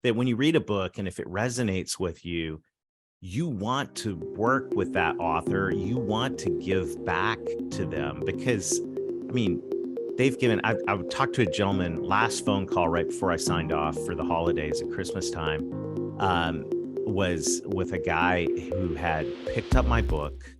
that when you read a book and if it resonates with you, you want to work with that author. You want to give back to them because, I mean, they've given, I talked to a gentleman last phone call right before I signed off for the holidays at Christmas time, was with a guy who had picked up my book.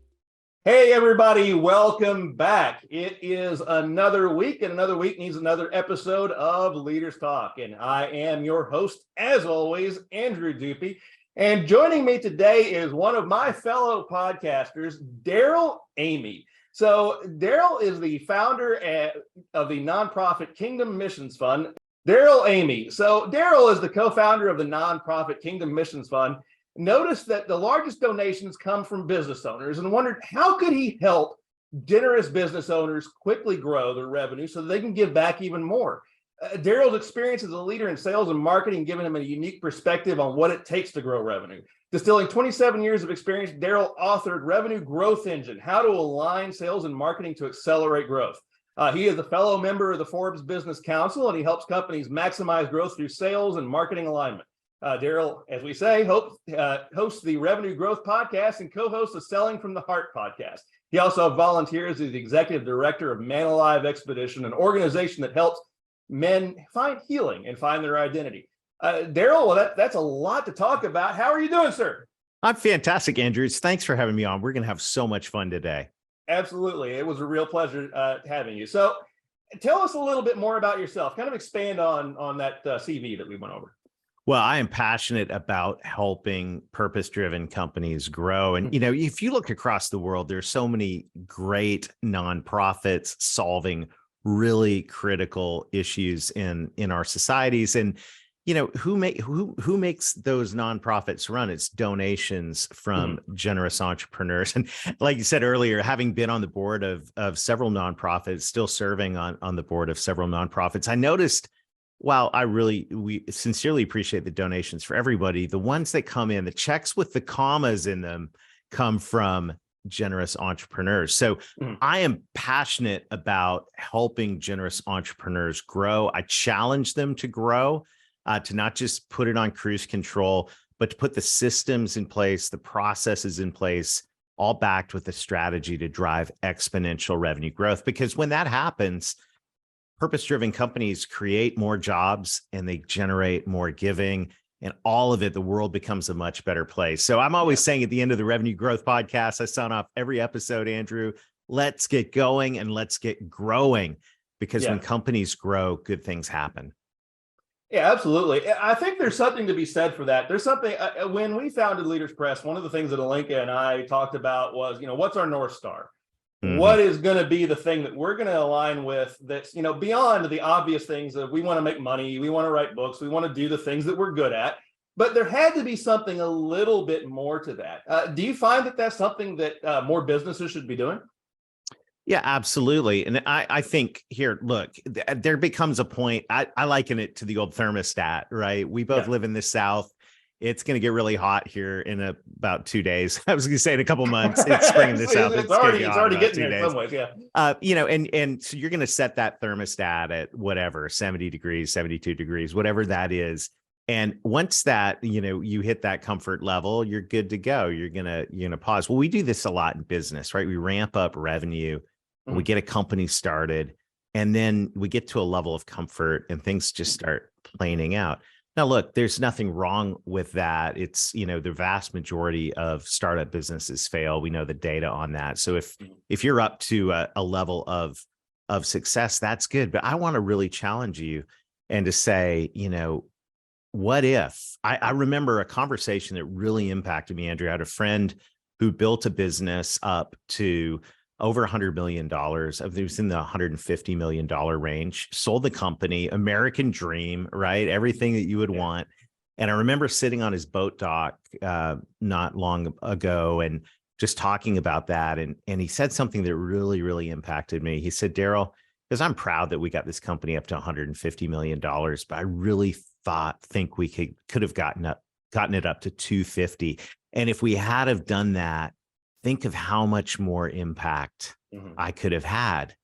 Hey, everybody, welcome back. It is another week, and another week needs another episode of Leaders Talk. And I am your host, as always, Andrew Dupe. And joining me today is one of my fellow podcasters, Darrel Amy. So Darrel is the founder of the nonprofit Kingdom Missions Fund. Darrel Amy. So Darrel is the co-founder of the nonprofit Kingdom Missions Fund. Noticed that the largest donations come from business owners and wondered how could he help generous business owners quickly grow their revenue so that they can give back even more. Darrel's experience as a leader in sales and marketing given him a unique perspective on what it takes to grow revenue. Distilling 27 years of experience, Darrel authored Revenue Growth Engine, How to Align Sales and Marketing to Accelerate Growth. He is a fellow member of the Forbes Business Council, and he helps companies maximize growth through sales and marketing alignment. Darrel, as we say, hosts the Revenue Growth Podcast and co-hosts the Selling from the Heart podcast. He also volunteers as the executive director of Man Alive Expedition, an organization that helps men find healing and find their identity. Darrel, well, that's a lot to talk about. How are you doing, sir? I'm fantastic, Andrew. Thanks for having me on. We're going to have so much fun today. Absolutely. It was a real pleasure having you. So tell us a little bit more about yourself. Kind of expand on that CV that we went over. Well, I am passionate about helping purpose-driven companies grow. And, you know, if you look across the world, there's so many great nonprofits solving really critical issues in our societies. And, you know, who makes those nonprofits run? It's donations from generous entrepreneurs. And like you said earlier, having been on the board of several nonprofits, still serving on the board of several nonprofits, I noticed, while we sincerely appreciate the donations for everybody, the ones that come in, the checks with the commas in them, come from generous entrepreneurs. So I am passionate about helping generous entrepreneurs grow. I challenge them to grow, to not just put it on cruise control, but to put the systems in place, the processes in place, all backed with a strategy to drive exponential revenue growth. Because when that happens, purpose-driven companies create more jobs and they generate more giving, and all of it, the world becomes a much better place. So I'm always saying at the end of the Revenue Growth Podcast, I sign off every episode, Andrew, let's get going and let's get growing, because when companies grow, good things happen. Yeah, absolutely. I think there's something to be said for that. There's something, when we founded Leaders Press, one of the things that Alinka and I talked about was, what's our North Star? What is going to be the thing that we're going to align with that's, beyond the obvious things of we want to make money, we want to write books, we want to do the things that we're good at, but there had to be something a little bit more to that. Do you find that that's something that more businesses should be doing? Yeah, absolutely. And I think here, look, there becomes a point, I liken it to the old thermostat, right? We both live in the South. It's going to get really hot here in about 2 days. I was going to say in a couple months. It's spring in the South. It's already getting there in some ways. And so you're going to set that thermostat at whatever, 70 degrees, 72 degrees, whatever that is. And once that, you hit that comfort level, you're good to go. You're going to pause. Well, we do this a lot in business, right? We ramp up revenue, we get a company started, and then we get to a level of comfort and things just start planing out. Now, look, there's nothing wrong with that. It's, the vast majority of startup businesses fail. We know the data on that. So if you're up to a level of success, that's good. But I want to really challenge you and to say, what if? I remember a conversation that really impacted me, Andrew. I had a friend who built a business up to over $100 million. It was in the $150 million range, sold the company, American dream, right? Everything that you would want. And I remember sitting on his boat dock not long ago and just talking about that. And he said something that really, really impacted me. He said, Darrel, because I'm proud that we got this company up to $150 million, but I really think we could have gotten it up to 250. And if we had have done that, think of how much more impact I could have had.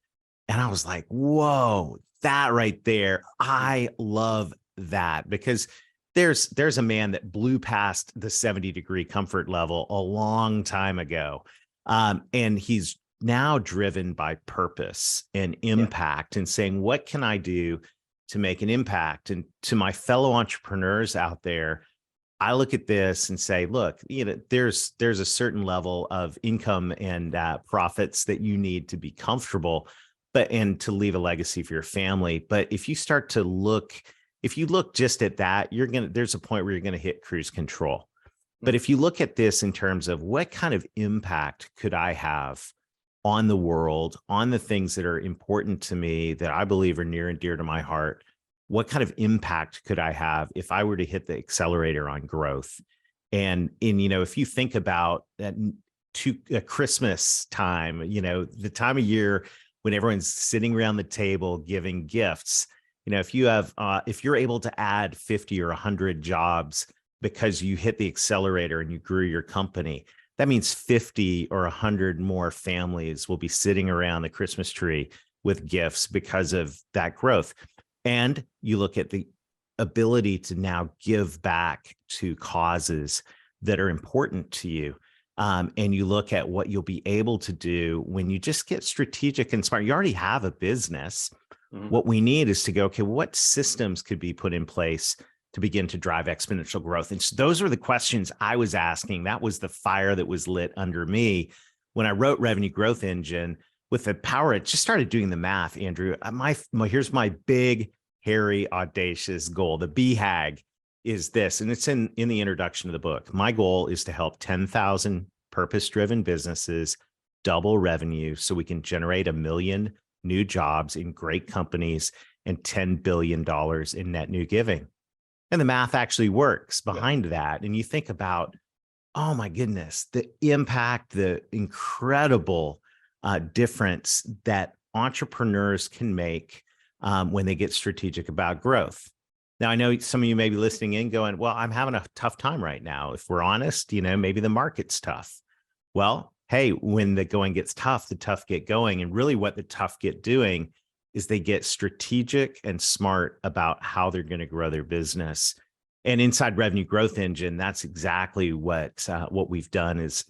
And I was like, whoa, that right there. I love that, because there's a man that blew past the 70-degree comfort level a long time ago. And he's now driven by purpose and impact and saying, what can I do to make an impact? And to my fellow entrepreneurs out there, I look at this and say, look, there's a certain level of income and profits that you need to be comfortable, and to leave a legacy for your family. But if you start to look, if you look just at that, there's a point where you're going to hit cruise control. But if you look at this in terms of what kind of impact could I have on the world, on the things that are important to me, that I believe are near and dear to my heart, what kind of impact could I have if I were to hit the accelerator on growth? And if you think about that, to Christmas time, the time of year when everyone's sitting around the table giving gifts, if you're able to add 50 or 100 jobs because you hit the accelerator and you grew your company, that means 50 or 100 more families will be sitting around the Christmas tree with gifts because of that growth. And you look at the ability to now give back to causes that are important to you. And you look at what you'll be able to do when you just get strategic and smart. You already have a business. Mm-hmm. What we need is to go, okay, what systems could be put in place to begin to drive exponential growth? And so those were the questions I was asking. That was the fire that was lit under me when I wrote Revenue Growth Engine. With the power, it just started doing the math, Andrew. Here's my big, hairy, audacious goal. The BHAG is this, and it's in the introduction of the book. My goal is to help 10,000 purpose-driven businesses double revenue so we can generate 1 million new jobs in great companies and $10 billion in net new giving. And the math actually works behind that. And you think about, oh my goodness, the impact, the incredible difference that entrepreneurs can make when they get strategic about growth. Now, I know some of you may be listening in going, well, I'm having a tough time right now. If we're honest, maybe the market's tough. Well, hey, when the going gets tough, the tough get going. And really what the tough get doing is they get strategic and smart about how they're going to grow their business. And inside Revenue Growth Engine, that's exactly what we've done is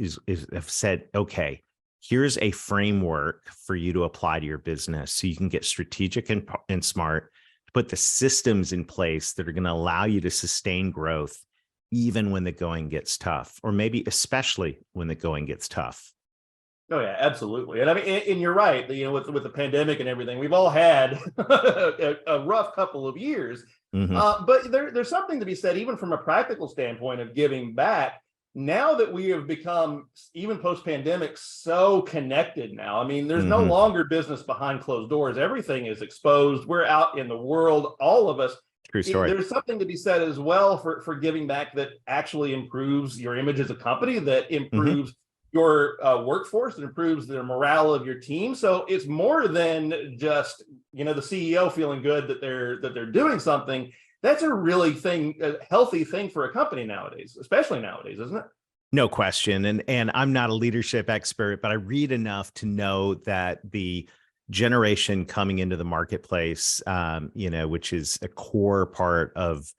have said, okay, here's a framework for you to apply to your business so you can get strategic and smart, put the systems in place that are going to allow you to sustain growth even when the going gets tough, or maybe especially when the going gets tough. Oh yeah, absolutely. And I mean, and you're right, with the pandemic and everything, we've all had a rough couple of years. Mm-hmm. But there's something to be said, even from a practical standpoint of giving back. Now that we have become, even post-pandemic, so connected now. I mean, there's no longer business behind closed doors. Everything is exposed. We're out in the world, all of us. True story. There's something to be said as well for giving back that actually improves your image as a company, that improves your workforce, that improves the morale of your team. So it's more than just, the CEO feeling good that they're doing something. That's a healthy thing for a company nowadays, especially nowadays, isn't it? No question. And I'm not a leadership expert, but I read enough to know that the generation coming into the marketplace, which is a core part of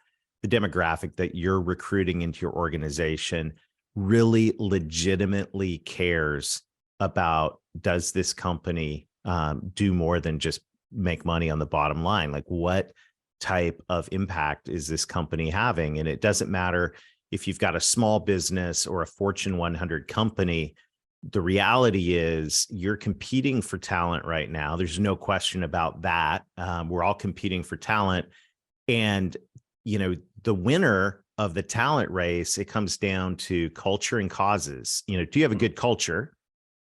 the demographic that you're recruiting into your organization, really legitimately cares about, does this company do more than just make money on the bottom line? Like, what type of impact is this company having? And it doesn't matter if you've got a small business or a Fortune 100 company. The reality is you're competing for talent right now. There's no question about that. We're all competing for talent. And, the winner of the talent race, it comes down to culture and causes. Do you have a good culture?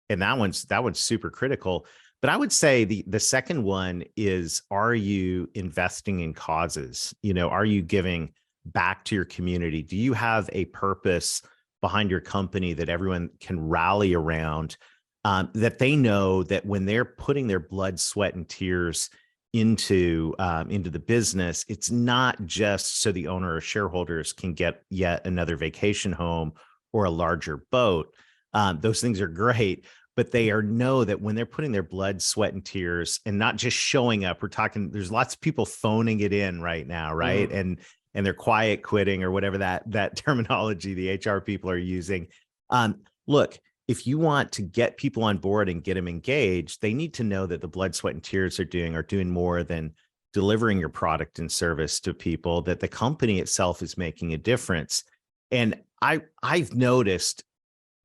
And that one's super critical. But I would say the second one is, are you investing in causes? Are you giving back to your community? Do you have a purpose behind your company that everyone can rally around, that they know that when they're putting their blood, sweat, and tears into the business, it's not just so the owner or shareholders can get yet another vacation home or a larger boat. Those things are great. But they know that when they're putting their blood, sweat, and tears and not just showing up, there's lots of people phoning it in right now, right? And and they're quiet quitting or whatever that terminology the HR people are using. Look, if you want to get people on board and get them engaged, they need to know that the blood, sweat, and tears are doing more than delivering your product and service to people, that the company itself is making a difference. And I've noticed,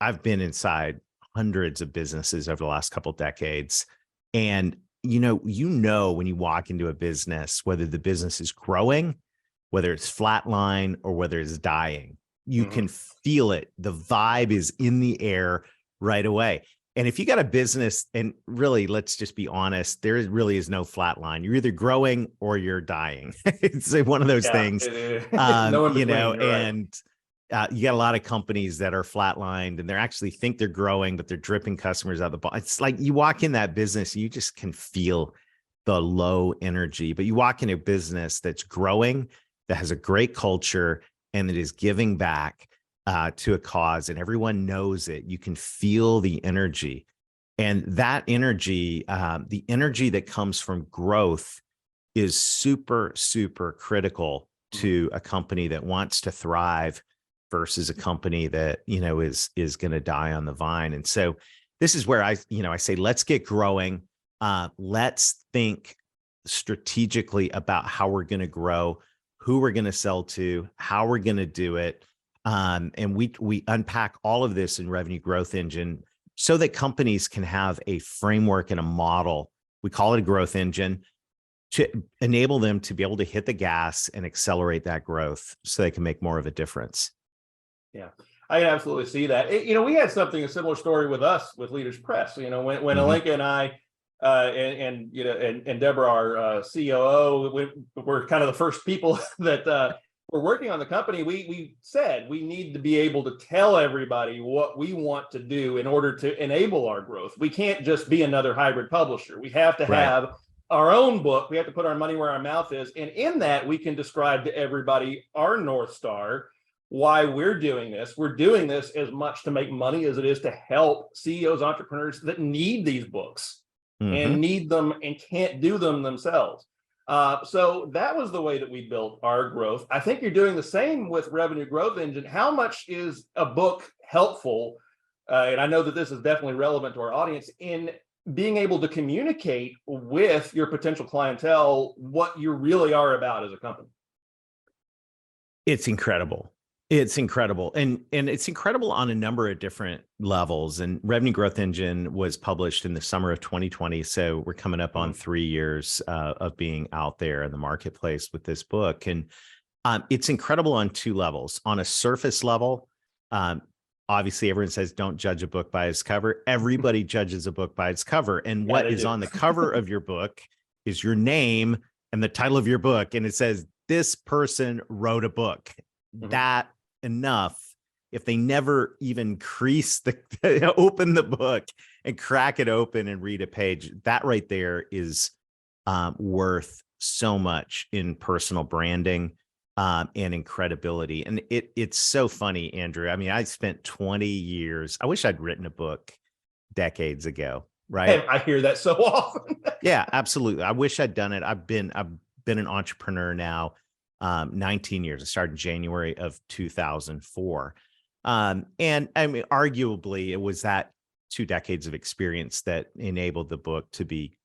I've been inside hundreds of businesses over the last couple of decades. And you know, when you walk into a business, whether the business is growing, whether it's flatline, or whether it's dying, you can feel it. The vibe is in the air right away. And if you got a business, and really, let's just be honest, there really is no flat line. You're either growing or you're dying. It's one of those things, No in between, and you got a lot of companies that are flatlined and they actually think they're growing, but they're dripping customers out of the ball. It's like you walk in that business, you just can feel the low energy, but you walk in a business that's growing, that has a great culture, and that is giving back to a cause, and everyone knows it. You can feel the energy, and that energy, the energy that comes from growth, is super, super critical to a company that wants to thrive versus a company that is going to die on the vine. And so this is where I say, let's get growing. Let's think strategically about how we're going to grow, who we're going to sell to, how we're going to do it. And we unpack all of this in Revenue Growth Engine so that companies can have a framework and a model. We call it a growth engine to enable them to be able to hit the gas and accelerate that growth so they can make more of a difference. Yeah, I can absolutely see that. We had a similar story with us with Leaders Press. When Alinka and I and Deborah, our COO, we're kind of the first people that were working on the company. We said we need to be able to tell everybody what we want to do in order to enable our growth. We can't just be another hybrid publisher. We have to have our own book. We have to put our money where our mouth is. And in that, we can describe to everybody our North Star, why we're doing this. We're doing this as much to make money as it is to help CEOs, entrepreneurs that need these books and need them and can't do them themselves. So that was the way that we built our growth. I think you're doing the same with Revenue Growth Engine. How much is a book helpful? And I know that this is definitely relevant to our audience in being able to communicate with your potential clientele what you really are about as a company. It's incredible. It's incredible. And it's incredible on a number of different levels. And Revenue Growth Engine was published in the summer of 2020. So we're coming up on 3 years of being out there in the marketplace with this book. And it's incredible on two levels. On a surface level, obviously everyone says, don't judge a book by its cover. Everybody judges a book by its cover. And what is on the cover of your book is your name and the title of your book. And it says, this person wrote a book. That enough. If they never even crease open the book and crack it open and read a page, that right there is worth so much in personal branding and in credibility. And it's so funny, Andrew. I mean, I spent 20 years. I wish I'd written a book decades ago, right? I hear that so often. Yeah, absolutely. I wish I'd done it. I've been an entrepreneur now 19 years. I started in January of 2004. And I mean, arguably it was that 2 decades of experience that enabled the book to be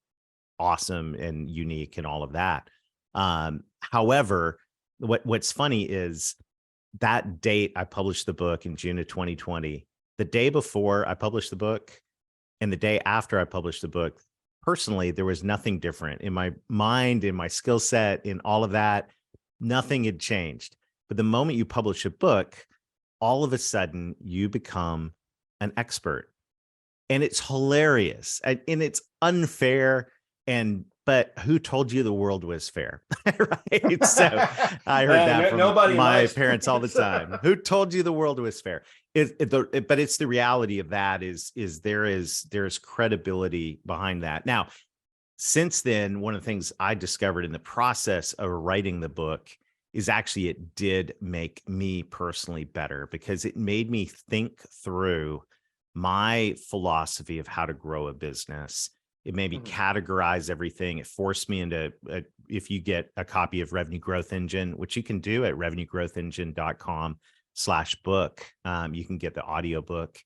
awesome and unique and all of that. However, what's funny is that date I published the book in June of 2020, the day before I published the book and the day after I published the book, personally, there was nothing different in my mind, in my skill set, in all of that. Nothing had changed. But the moment you publish a book, all of a sudden you become an expert. And it's hilarious and it's unfair. But who told you the world was fair? Right. So I heard that from my parents all the time. Who told you the world was fair? But it's the reality of that is there's credibility behind that. Now, since then, one of the things I discovered in the process of writing the book is actually it did make me personally better because it made me think through my philosophy of how to grow a business. It made me Mhm. categorize everything. It forced me into, if you get a copy of Revenue Growth Engine, which you can do at revenuegrowthengine.com/book, you can get the audiobook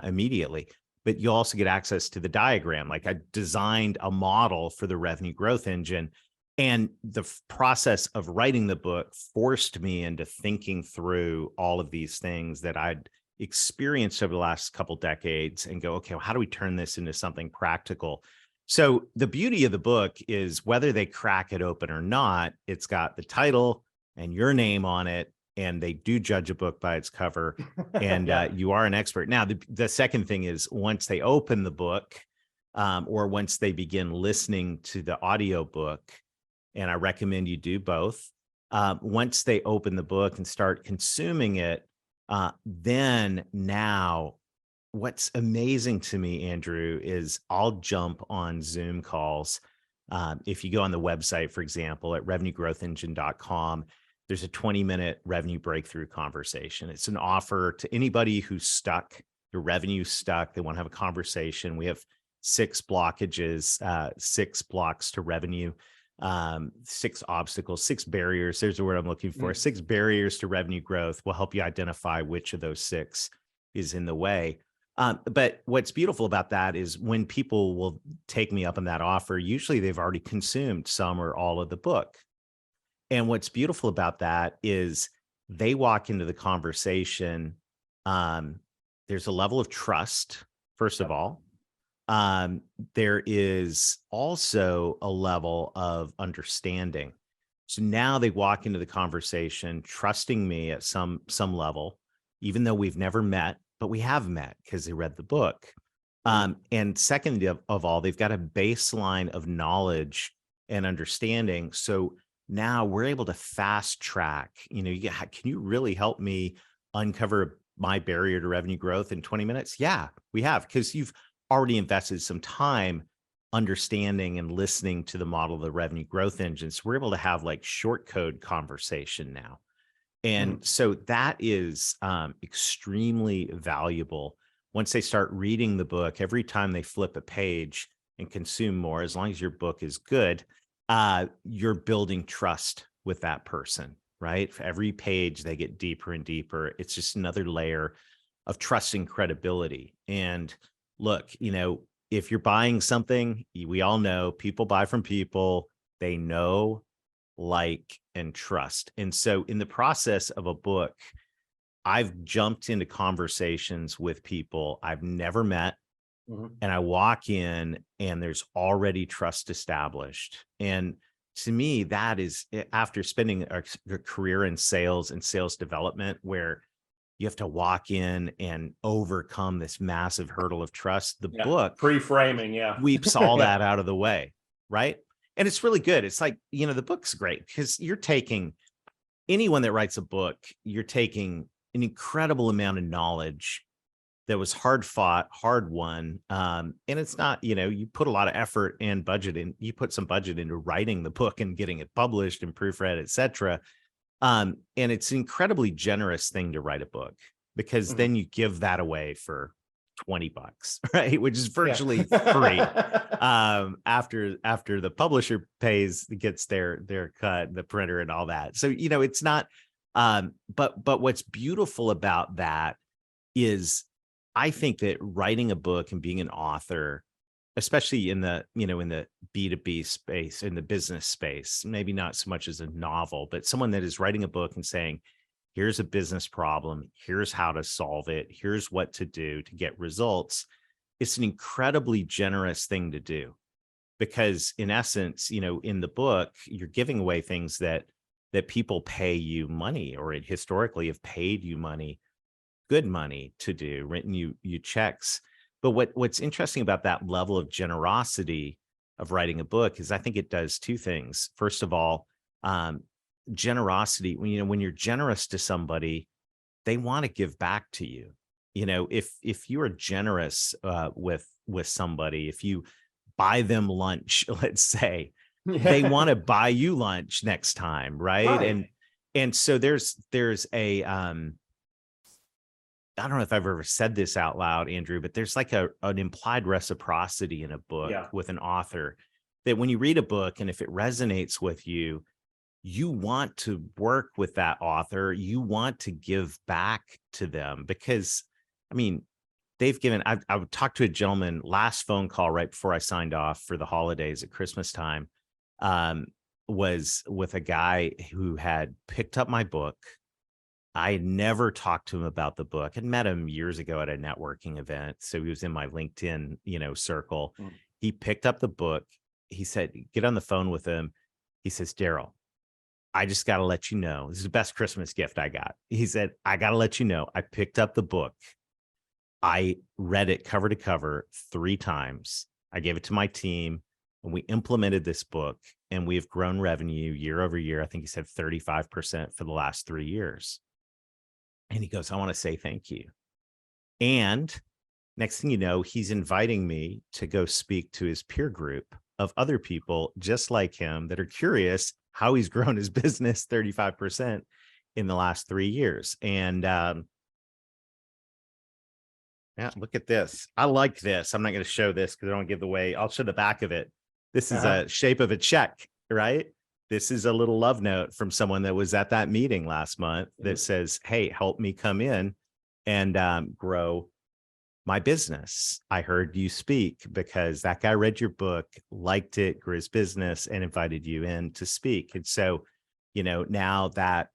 immediately, but you also get access to the diagram. Like, I designed a model for the Revenue Growth Engine, and the process of writing the book forced me into thinking through all of these things that I'd experienced over the last couple decades and go, okay, well, how do we turn this into something practical? So the beauty of the book is, whether they crack it open or not, it's got the title and your name on it, and they do judge a book by its cover, and Yeah. you are an expert. Now, the second thing is, once they open the book, or once they begin listening to the audiobook, and I recommend you do both, once they open the book and start consuming it, then now what's amazing to me, Andrew, is I'll jump on Zoom calls. If you go on the website, for example, at revenuegrowthengine.com, there's a 20-minute revenue breakthrough conversation. It's an offer to anybody who's stuck, your revenue's stuck, they want to have a conversation. We have 6 blockages, 6 blocks to revenue, 6 obstacles, 6 barriers. There's the word I'm looking for. 6 barriers to revenue growth. Will help you identify which of those 6 is in the way. But what's beautiful about that is, when people will take me up on that offer, usually they've already consumed some or all of the book. And what's beautiful about that is, they walk into the conversation. There's a level of trust, first of all. There is also a level of understanding. So now they walk into the conversation trusting me at some level, even though we've never met, but we have met because they read the book. And second of all, they've got a baseline of knowledge and understanding. So now we're able to fast track. Can you really help me uncover my barrier to revenue growth in 20 minutes? Yeah, we have, because you've already invested some time understanding and listening to the model of the revenue growth engine. So we're able to have like short code conversation now. And so that is extremely valuable. Once they start reading the book, every time they flip a page and consume more, as long as your book is good, you're building trust with that person, right? For every page, they get deeper and deeper. It's just another layer of trust and credibility. And look, if you're buying something, we all know people buy from people they know, like, and trust. And so in the process of a book, I've jumped into conversations with people I've never met, and I walk in and there's already trust established. And to me, that is, after spending a career in sales and sales development, where you have to walk in and overcome this massive hurdle of trust. The book pre-framing, sweeps all that out of the way, right? And it's really good. It's like, the book's great because you're taking, anyone that writes a book, you're taking an incredible amount of knowledge that was hard fought, hard won. And it's not, you put a lot of effort and budget in, you put some budget into writing the book and getting it published and proofread, et cetera. And it's an incredibly generous thing to write a book, because then you give that away for $20, right? Which is virtually free. After the publisher gets their cut, the printer and all that. So, it's not, but what's beautiful about that is, I think that writing a book and being an author, especially in the B2B space, in the business space, maybe not so much as a novel, but someone that is writing a book and saying, here's a business problem, here's how to solve it, here's what to do to get results. It's an incredibly generous thing to do, because in essence, in the book, you're giving away things that people pay you money, or historically have paid you money, good money to do, written you checks. But what's interesting about that level of generosity of writing a book is, I think it does 2 things. First of all, generosity, when you're generous to somebody, they want to give back to you. If you are generous with somebody, if you buy them lunch, let's say, they want to buy you lunch next time, right? And so there's a I don't know if I've ever said this out loud, Andrew, but there's like an implied reciprocity in a book Yeah. with an author that when you read a book and if it resonates with you, you want to work with that author. You want to give back to them because, I mean, they've given, I would talk to a gentleman last phone call right before I signed off for the holidays at Christmas time, was with a guy who had picked up my book. I had never talked to him about the book. I'd met him years ago at a networking event. So he was in my LinkedIn, circle. Mm. He picked up the book. He said, get on the phone with him. He says, Darrel, I just got to let you know, this is the best Christmas gift I got. He said, I got to let you know, I picked up the book. I read it cover to cover 3 times. I gave it to my team and we implemented this book and we've grown revenue year over year. I think he said 35% for the last 3 years. And he goes, I want to say thank you. And next thing you know, he's inviting me to go speak to his peer group of other people just like him that are curious how he's grown his business 35% in the last 3 years. And yeah, look at this. I like this. I'm not going to show this because I don't give the way. I'll show the back of it. This is a shape of a check, right? This is a little love note from someone that was at that meeting last month that says, hey, help me come in and grow my business. I heard you speak because that guy read your book, liked it, grew his business, and invited you in to speak. And so, now that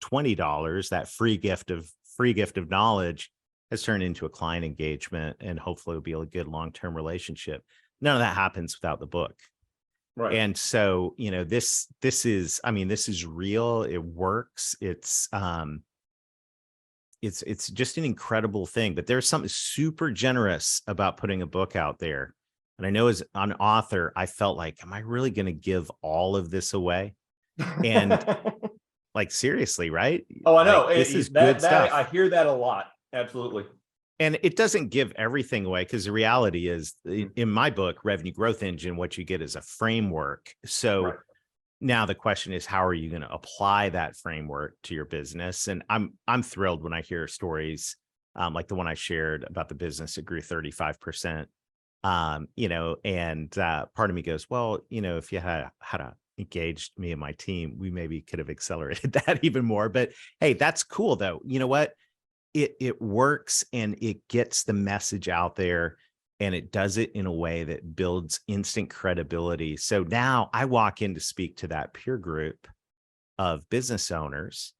$20, that free gift of knowledge has turned into a client engagement and hopefully will be a good long-term relationship. None of that happens without the book. Right. And so, this is real. It works. It's just an incredible thing, but there's something super generous about putting a book out there. And I know as an author, I felt like, am I really going to give all of this away? And like, seriously, right? Oh, I know. Like, this is good stuff. I hear that a lot. Absolutely. And it doesn't give everything away because the reality is in my book, Revenue Growth Engine, what you get is a framework. So Right. now the question is, how are you going to apply that framework to your business? And I'm thrilled when I hear stories like the one I shared about the business that grew 35%. And part of me goes, well, if you had engaged me and my team, we maybe could have accelerated that even more. But hey, that's cool though. You know what? It works and it gets the message out there and it does it in a way that builds instant credibility. So now I walk in to speak to that peer group of business owners.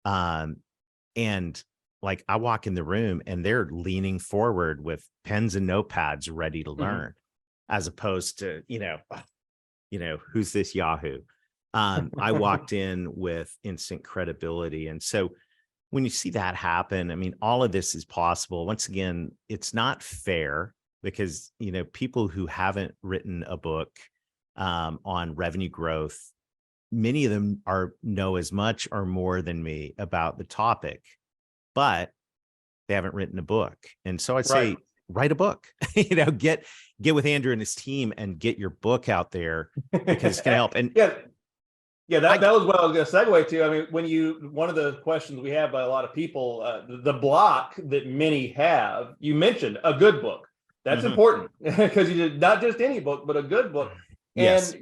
And like I walk in the room and they're leaning forward with pens and notepads ready to learn, as opposed to, who's this Yahoo? I walked in with instant credibility. And so when you see that happen, I mean, all of this is possible. Once again, it's not fair because, people who haven't written a book on revenue growth, many of them know as much or more than me about the topic, but they haven't written a book. And so I'd say, write a book, get with Andrew and his team and get your book out there because it's going to help. And yeah, that was what I was going to segue to. I mean, one of the questions we have by a lot of people, the block that many have, you mentioned a good book. That's important because you did not just any book, but a good book. Yes.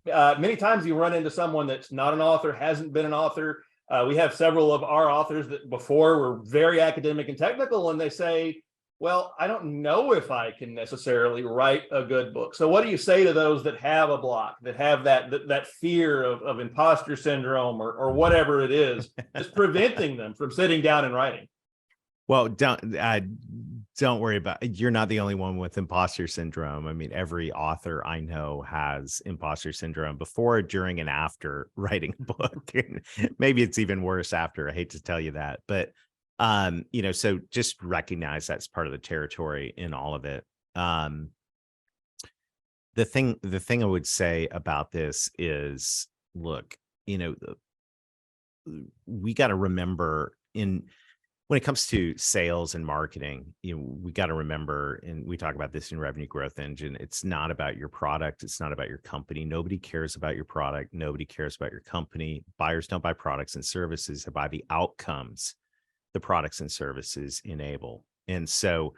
And many times you run into someone that's not an author, hasn't been an author. We have several of our authors that before were very academic and technical, and they say, well, I don't know if I can necessarily write a good book. So what do you say to those that have a block, that have that fear of imposter syndrome or whatever it is, just preventing them from sitting down and writing? Well, don't worry about it. You're not the only one with imposter syndrome. I mean, every author I know has imposter syndrome before, during, and after writing a book. Maybe it's even worse after. I hate to tell you that, but so just recognize that's part of the territory in all of it. The thing I would say about this is, look, we got to remember when it comes to sales and marketing, we got to remember, and we talk about this in Revenue Growth Engine, it's not about your product. It's not about your company. Nobody cares about your product. Nobody cares about your company. Buyers don't buy products and services. They buy the outcomes the products and services enable. And so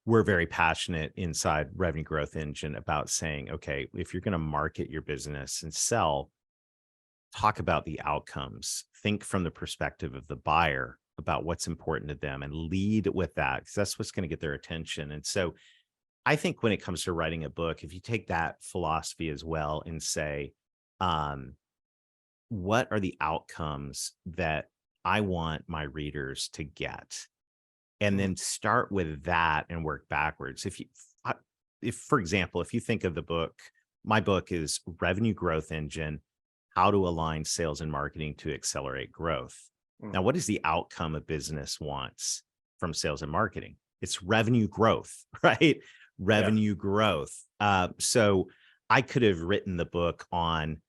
we're very passionate inside Revenue Growth Engine about saying, okay, if you're going to market your business and sell, talk about the outcomes, think from the perspective of the buyer about what's important to them and lead with that, because that's what's going to get their attention. And so I think when it comes to writing a book, if you take that philosophy as well and say, what are the outcomes that I want my readers to get? And then start with that and work backwards. If, for example, if you think of the book, my book is Revenue Growth Engine, How to Align Sales and Marketing to Accelerate Growth. Now, what is the outcome a business wants from sales and marketing? It's revenue growth, right? Revenue growth. So I could have written the book on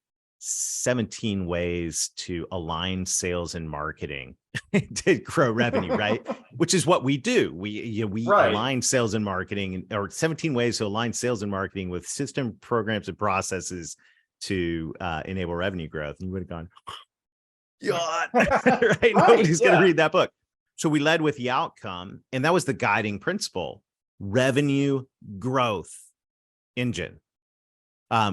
17 ways to align sales and marketing to grow revenue, right? Which is what we do. We align sales and marketing, or 17 ways to align sales and marketing with system, programs, and processes to enable revenue growth. And you would have gone, yawn, right? Nobody's going to read that book. So we led with the outcome, and that was the guiding principle: revenue growth engine.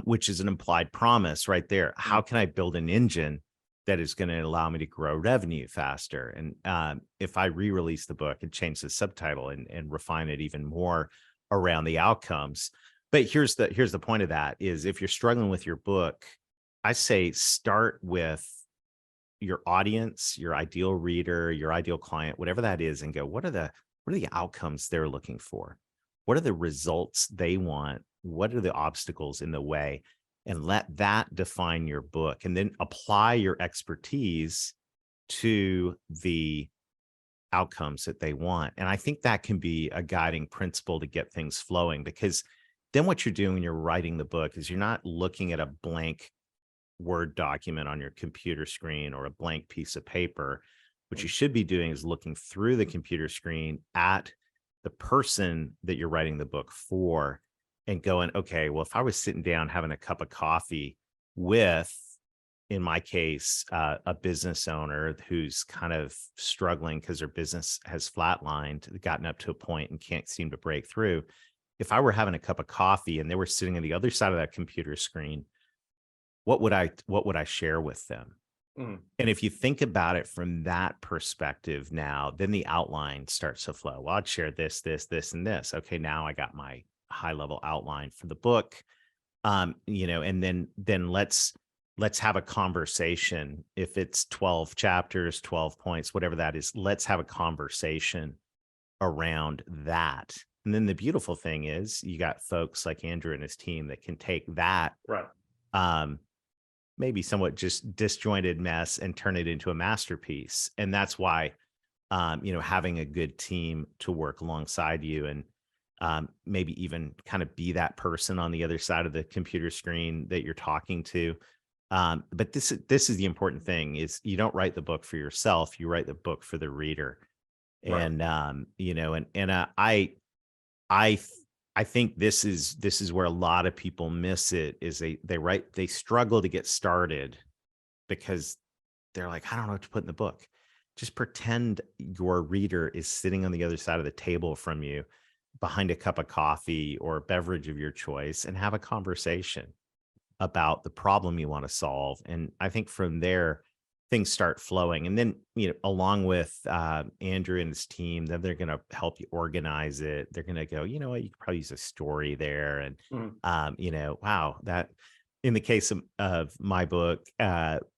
Which is an implied promise right there. How can I build an engine that is going to allow me to grow revenue faster? And if I re-release the book and change the subtitle and refine it even more around the outcomes. But here's the point of that is, if you're struggling with your book, I say start with your audience, your ideal reader, your ideal client, whatever that is, and go, what are the outcomes they're looking for? What are the results they want? What are the obstacles in the way? And let that define your book, and then apply your expertise to the outcomes that they want. And I think that can be a guiding principle to get things flowing, because then what you're doing when you're writing the book is you're not looking at a blank Word document on your computer screen or a blank piece of paper. What you should be doing is looking through the computer screen at the person that you're writing the book for, and going, okay, well, if I was sitting down having a cup of coffee with, in my case, a business owner who's kind of struggling because their business has flatlined, gotten up to a point and can't seem to break through. If I were having a cup of coffee and they were sitting on the other side of that computer screen, what would I share with them? And if you think about it from that perspective now, then the outline starts to flow. Well, I'd share this, this, this, and this. Okay, now I got my high level outline for the book. And then let's have a conversation. If it's 12 chapters, 12 points, whatever that is, let's have a conversation around that. And then the beautiful thing is you got folks like Andrew and his team that can take that, maybe somewhat just disjointed mess and turn it into a masterpiece. And that's why, having a good team to work alongside you, and maybe even kind of be that person on the other side of the computer screen that you're talking to. But this is the important thing: is you don't write the book for yourself, you write the book for the reader. And I think this is where a lot of people miss it, is they struggle to get started because they're like, I don't know what to put in the book. Just pretend your reader is sitting on the other side of the table from you, behind a cup of coffee or a beverage of your choice, and have a conversation about the problem you want to solve. And I think from there, things start flowing. And then, along with Andrew and his team, then they're going to help you organize it. They're going to go, you know what, you could probably use a story there. And, wow, that in the case of my book,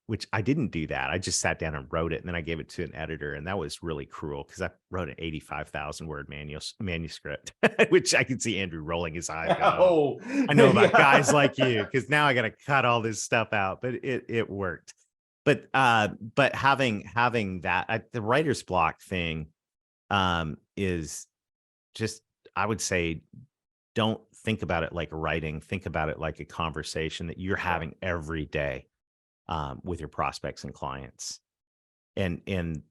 which I didn't do that. I just sat down and wrote it, and then I gave it to an editor. And that was really cruel, because I wrote an 85,000 word manuscript, which I can see Andrew rolling his eyes. I know about guys like you, because now I got to cut all this stuff out, but it worked. But having that, the writer's block thing is just, I would say, don't think about it like writing. Think about it like a conversation that you're having every day with your prospects and clients. And in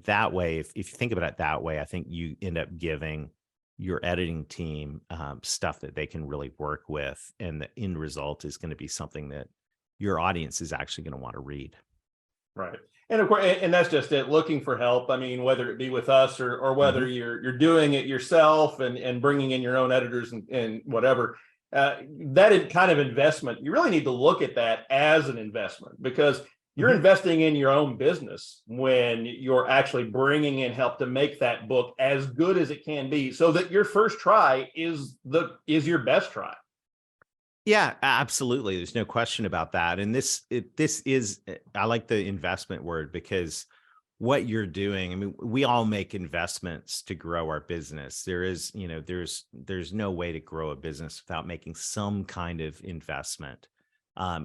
that way, if you think about it that way, I think you end up giving your editing team stuff that they can really work with, and the end result is going to be something that your audience is actually going to want to read. Right. And of course, and that's just it, looking for help. I mean, whether it be with us or whether you're doing it yourself and bringing in your own editors and whatever, that kind of investment, you really need to look at that as an investment, because you're investing in your own business when you're actually bringing in help to make that book as good as it can be, so that your first try is your best try. Yeah, absolutely. There's no question about that. And this is, I like the investment word, because what you're doing, I mean, we all make investments to grow our business. There is, there's no way to grow a business without making some kind of investment,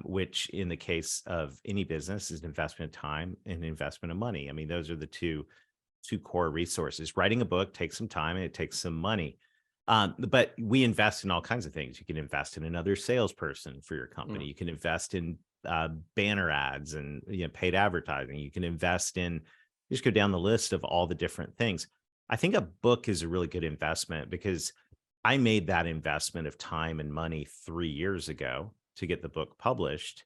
which in the case of any business is an investment of time and investment of money. I mean, those are the two core resources. Writing a book takes some time and it takes some money. But we invest in all kinds of things. You can invest in another salesperson for your company. You can invest in banner ads and paid advertising. You can invest in, just go down the list of all the different things. I think a book is a really good investment, because I made that investment of time and money 3 years ago to get the book published.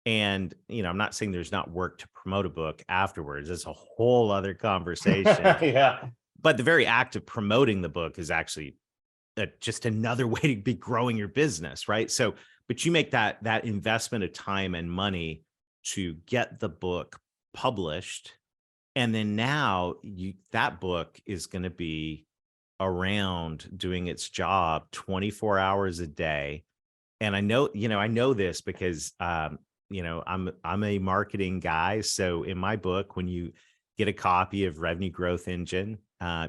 And, I'm not saying there's not work to promote a book afterwards. It's a whole other conversation. Yeah. But the very act of promoting the book is actually just another way to be growing your business, right? So, but you make that investment of time and money to get the book published, and then now that book is going to be around doing its job 24 hours a day. And I know this because I'm a marketing guy. So in my book, when you get a copy of Revenue Growth Engine,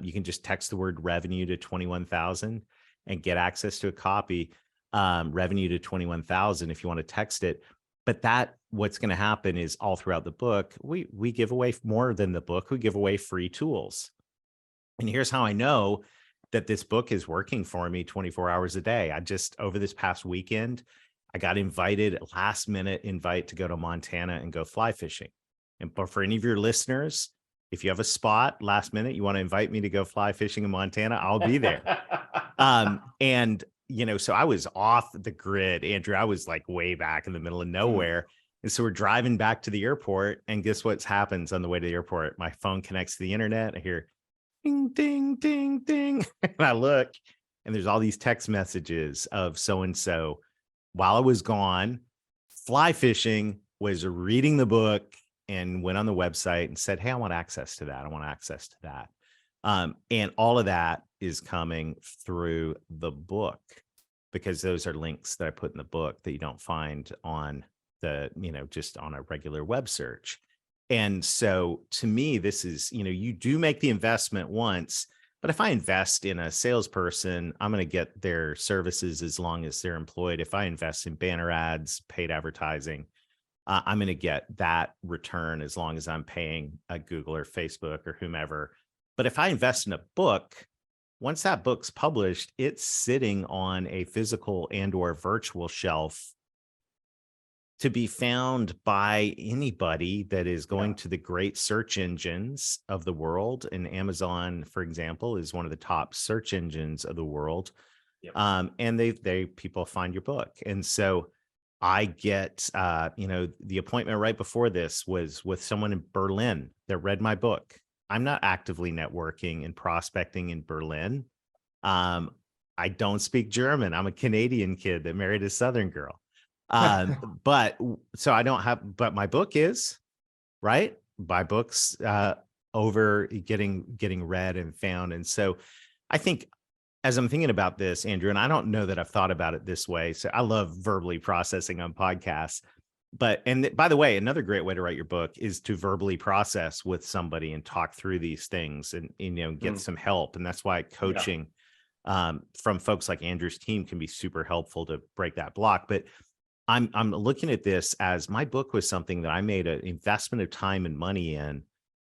you can just text the word revenue to 21,000 and get access to a copy, revenue to 21,000 if you want to text it. But what's going to happen is all throughout the book, we give away more than the book. We give away free tools. And here's how I know that this book is working for me 24 hours a day. Over this past weekend, I got invited, last minute invite to go to Montana and go fly fishing. And for any of your listeners, if you have a spot last minute, you want to invite me to go fly fishing in Montana, I'll be there. So I was off the grid, Andrew. I was like way back in the middle of nowhere. And so we're driving back to the airport, and guess what happens on the way to the airport? My phone connects to the internet. I hear ding, ding, ding, ding. And I look, and there's all these text messages of so-and-so. While I was gone, fly fishing, was reading the book, and went on the website and said, hey, I want access to that. I want access to that. And all of that is coming through the book, because those are links that I put in the book that you don't find on just on a regular web search. And so to me, this is, you do make the investment once, but if I invest in a salesperson, I'm going to get their services as long as they're employed. If I invest in banner ads, paid advertising, I'm going to get that return as long as I'm paying a Google or Facebook or whomever. But if I invest in a book, once that book's published, it's sitting on a physical and or virtual shelf to be found by anybody that is going to the great search engines of the world. And Amazon, for example, is one of the top search engines of the world. Yep. And people find your book. And so I get, the appointment right before this was with someone in Berlin that read my book. I'm not actively networking and prospecting in Berlin. I don't speak German. I'm a Canadian kid that married a Southern girl. But my book is right. My book's over getting read and found. And so I think, as I'm thinking about this, Andrew, and I don't know that I've thought about it this way. So I love verbally processing on podcasts. And by the way, another great way to write your book is to verbally process with somebody and talk through these things and get some help. And that's why coaching from folks like Andrew's team can be super helpful to break that block. But I'm looking at this as my book was something that I made an investment of time and money in.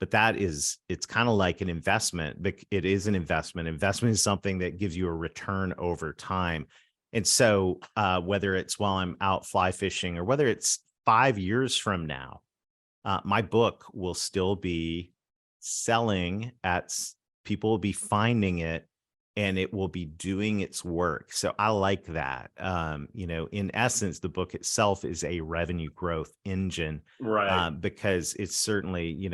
But it's kind of like an investment, but it is an investment. Investment is something that gives you a return over time. And so whether it's while I'm out fly fishing or whether it's 5 years from now, my book will still be selling people will be finding it and it will be doing its work. So I like that. In essence, the book itself is a revenue growth engine, Right. because it's certainly,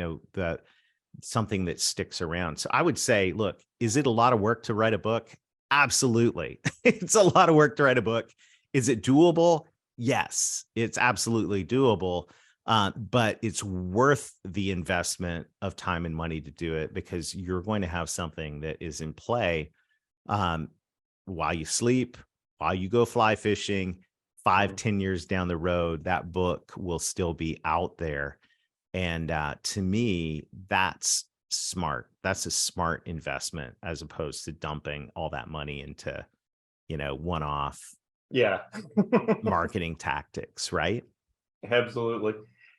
something that sticks around. So I would say, look, is it a lot of work to write a book? Absolutely. It's a lot of work to write a book. Is it doable? Yes, it's absolutely doable. But it's worth the investment of time and money to do it, because you're going to have something that is in play while you sleep, while you go fly fishing, 5-10 years down the road. That book will still be out there. And to me, that's smart. That's a smart investment, as opposed to dumping all that money into, one-off Yeah. marketing tactics, right? Absolutely.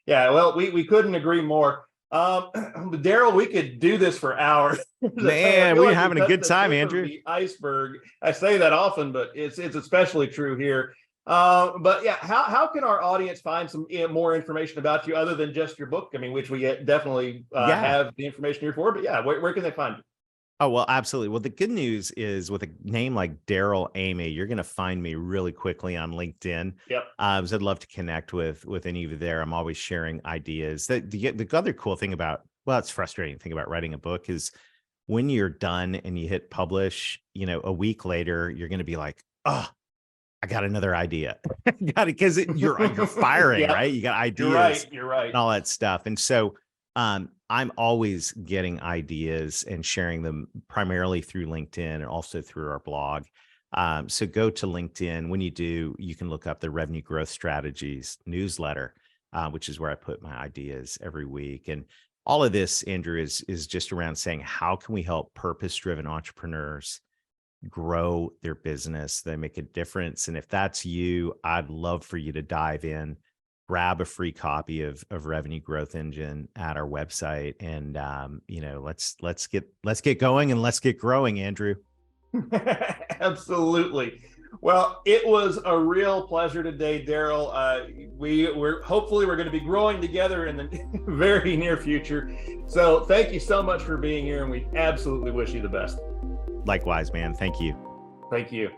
Yeah, well, we couldn't agree more. Darrel, we could do this for hours. Man, we're having a good time, Andrew. The iceberg. I say that often, but it's especially true here. But yeah, how can our audience find some more information about you other than just your book? I mean, which we definitely have the information here for. But yeah, where can they find you? Oh, well, absolutely. Well, the good news is, with a name like Darrel Amy, you're going to find me really quickly on LinkedIn. Yep. So I'd love to connect with any of you there. I'm always sharing ideas. The other cool thing about, well, it's frustrating thing about writing a book is when you're done and you hit publish, a week later, you're going to be like, oh, I got another idea. Because you're firing, Yeah. right? You got ideas. You're right. And all that stuff. And so I'm always getting ideas and sharing them primarily through LinkedIn and also through our blog. So go to LinkedIn. When you do, you can look up the Revenue Growth Strategies newsletter, which is where I put my ideas every week. And all of this, Andrew, is just around saying, how can we help purpose-driven entrepreneurs grow their business? They make a difference. And if that's you, I'd love for you to dive in, grab a free copy of Revenue Growth Engine at our website, and let's get going and let's get growing, Andrew. Absolutely. Well, it was a real pleasure today, Darrel. We're hopefully we're going to be growing together in the very near future. So thank you so much for being here, and we absolutely wish you the best. Likewise, man. Thank you. Thank you.